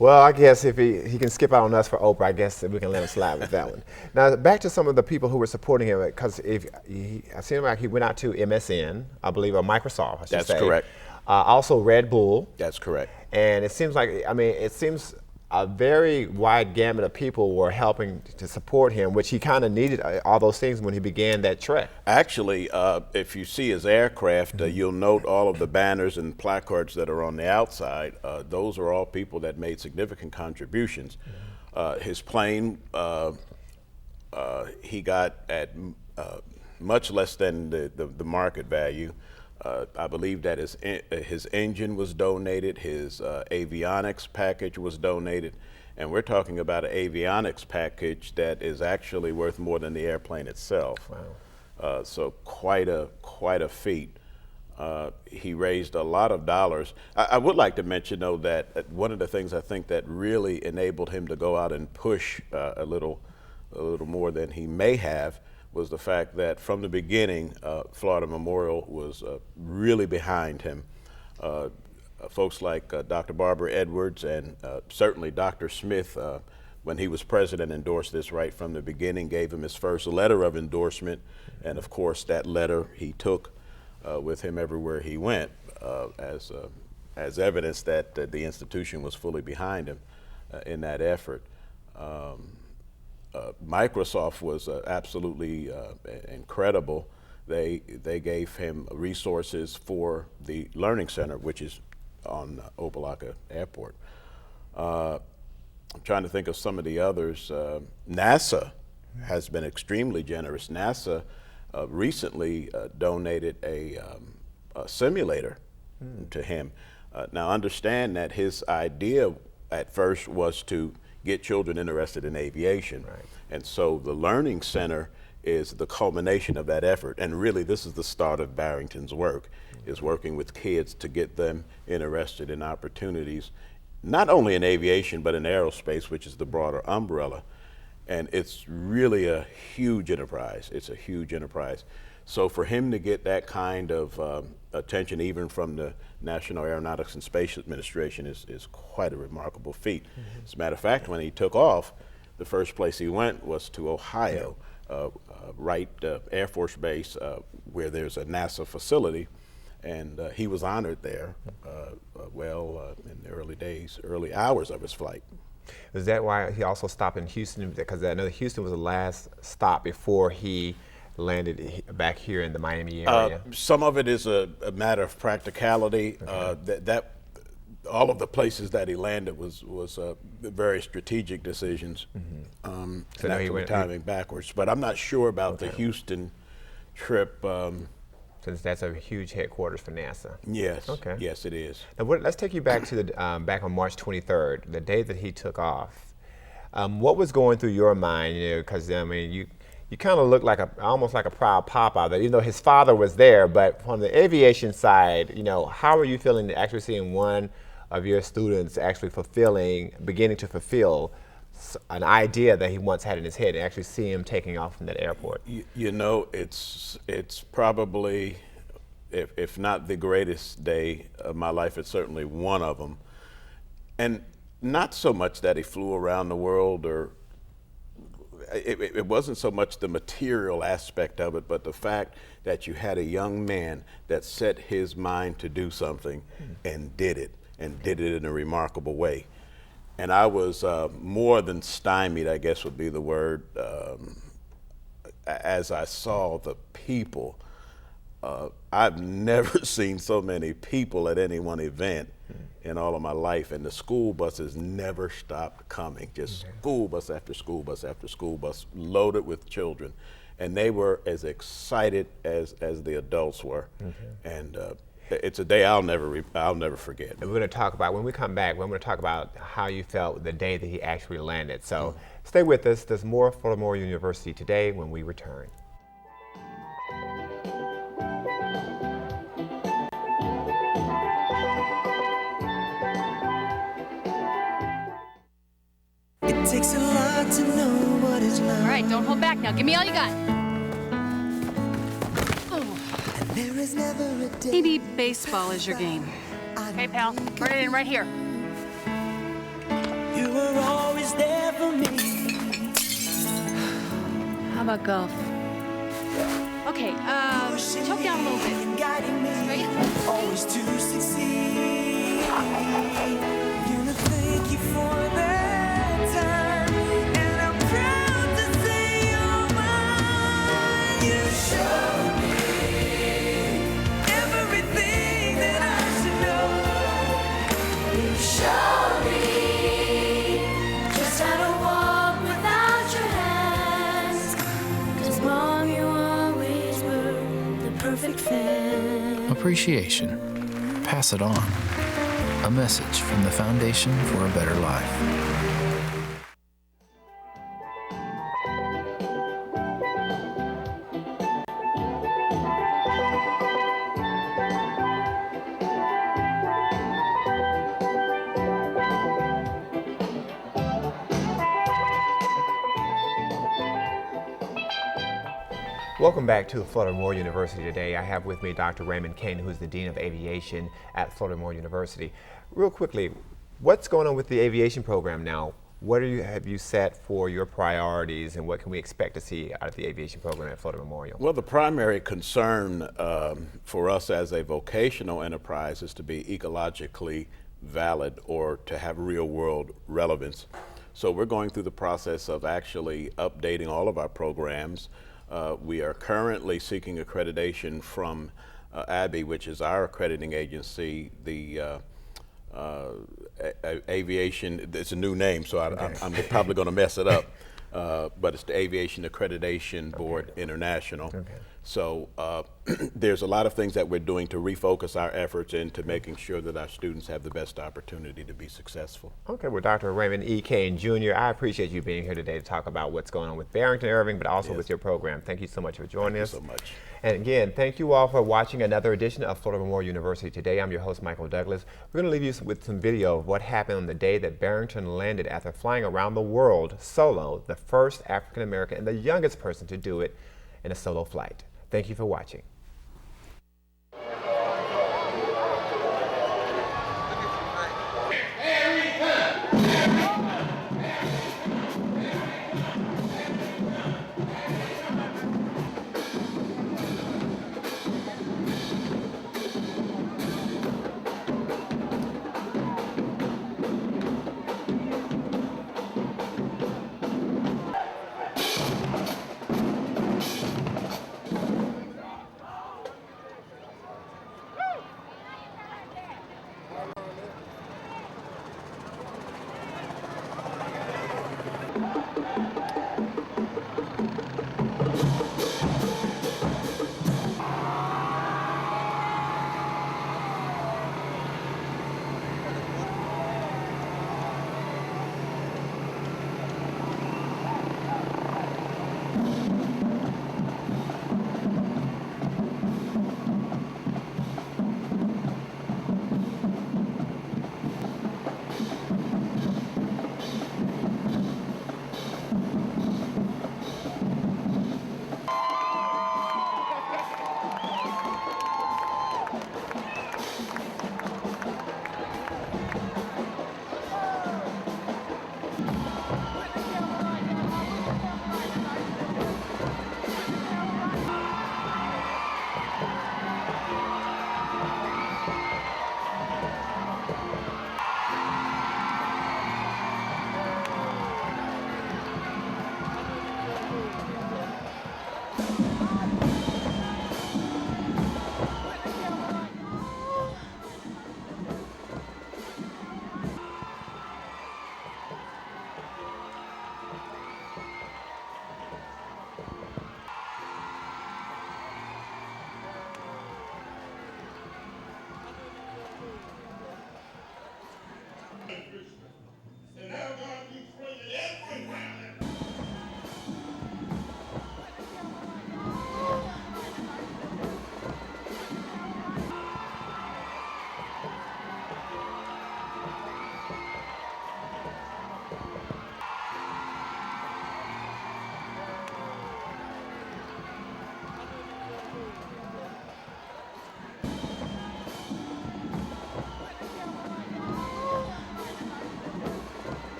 Well, I guess if he can skip out on us for Oprah, I guess we can let him slide with that one. Now, back to some of the people who were supporting him, because I seem like he went out to MSN, I believe, or Microsoft, I should say. That's correct. Also Red Bull. That's correct. And it seems like, I mean, it seems a very wide gamut of people were helping to support him, which he kind of needed all those things when he began that trek. Actually, if you see his aircraft, you'll note all of the banners and placards that are on the outside. Those are all people that made significant contributions. His plane, he got at much less than the market value. I believe that his engine was donated, his avionics package was donated, and we're talking about an avionics package that is actually worth more than the airplane itself. Wow. So quite a feat. He raised a lot of dollars. I would like to mention, though, that one of the things I think that really enabled him to go out and push a little more than he may have was the fact that from the beginning, Florida Memorial was really behind him. Folks like Dr. Barbara Edwards and certainly Dr. Smith, when he was president, endorsed this right from the beginning, gave him his first letter of endorsement, and of course that letter he took with him everywhere he went as evidence that the institution was fully behind him in that effort. Microsoft was absolutely incredible. They gave him resources for the Learning Center, which is on Opa-locka Airport. I'm trying to think of some of the others. NASA has been extremely generous. NASA recently donated a simulator to him. Now understand that his idea at first was to get children interested in aviation. Right. And so the Learning Center is the culmination of that effort. And really this is the start of Barrington's work, is working with kids to get them interested in opportunities, not only in aviation, but in aerospace, which is the broader umbrella. And it's really a huge enterprise. It's a huge enterprise. So for him to get that kind of attention, even from the National Aeronautics and Space Administration, is quite a remarkable feat. As a matter of fact, when he took off, the first place he went was to Ohio, Wright Air Force Base, where there's a NASA facility, and he was honored there, in the early hours of his flight. Is that why he also stopped in Houston? Because I know Houston was the last stop before he landed back here in the Miami area. Some of it is a matter of practicality. Okay. All of the places that he landed was very strategic decisions. So now he went timing backwards. But I'm not sure about the Houston trip. Since that's a huge headquarters for NASA. Yes. Okay. Yes, it is. Now, let's take you back to the back on March 23rd, the day that he took off. What was going through your mind? You know, because I mean, you kind of look like almost like a proud papa. That even though his father was there, but from the aviation side, you know, how are you feeling to actually seeing one of your students actually beginning to fulfill an idea that he once had in his head, and actually see him taking off from that airport? You know, it's probably, if not the greatest day of my life, it's certainly one of them. And not so much that he flew around the world, or it wasn't so much the material aspect of it, but the fact that you had a young man that set his mind to do something and did it in a remarkable way. And I was more than stymied, I guess would be the word, as I saw the people. I've never seen so many people at any one event in all of my life, and the school buses never stopped coming, just school bus after school bus after school bus, loaded with children. And they were as excited as the adults were. And it's a day I'll never forget. And we're going to talk about, when we come back, we're going to talk about how you felt the day that he actually landed. So stay with us. There's more for Memorial University today when we return. It takes a lot to know what is love. All right, don't hold back now. Give me all you got. There is never a day. Maybe baseball is your game. Okay, pal. Put it in right here. How about golf? Okay, choke down a little bit. Guiding me, Straight. always to succeed. Gonna thank you for that time, and I'm proud to say you're mine. You showed me everything that I should know. You showed me just how to walk without your hands. 'Cause Mom, you always were the perfect fan. Appreciation. Pass it on. A message from the Foundation for a Better Life. Welcome back to Florida Memorial University today. I have with me Dr. Raymond Kane, who's the Dean of Aviation at Florida Memorial University. Real quickly, what's going on with the aviation program now? What have you set for your priorities, and what can we expect to see out of the aviation program at Florida Memorial? Well, the primary concern for us as a vocational enterprise is to be ecologically valid or to have real world relevance. So we're going through the process of actually updating all of our programs. We are currently seeking accreditation from ABI, which is our accrediting agency, the aviation, it's a new name, so I'm probably going to mess it up, but it's the Aviation Accreditation Board International. So there's a lot of things that we're doing to refocus our efforts into making sure that our students have the best opportunity to be successful. Okay, well, Dr. Raymond E. Kane Jr., I appreciate you being here today to talk about what's going on with Barrington Irving, but also with your program. Thank you so much for joining us. Thank you so much. And again, thank you all for watching another edition of Florida Memorial University Today. I'm your host, Michael Douglas. We're going to leave you with some video of what happened on the day that Barrington landed after flying around the world solo, the first African American and the youngest person to do it in a solo flight. Thank you for watching.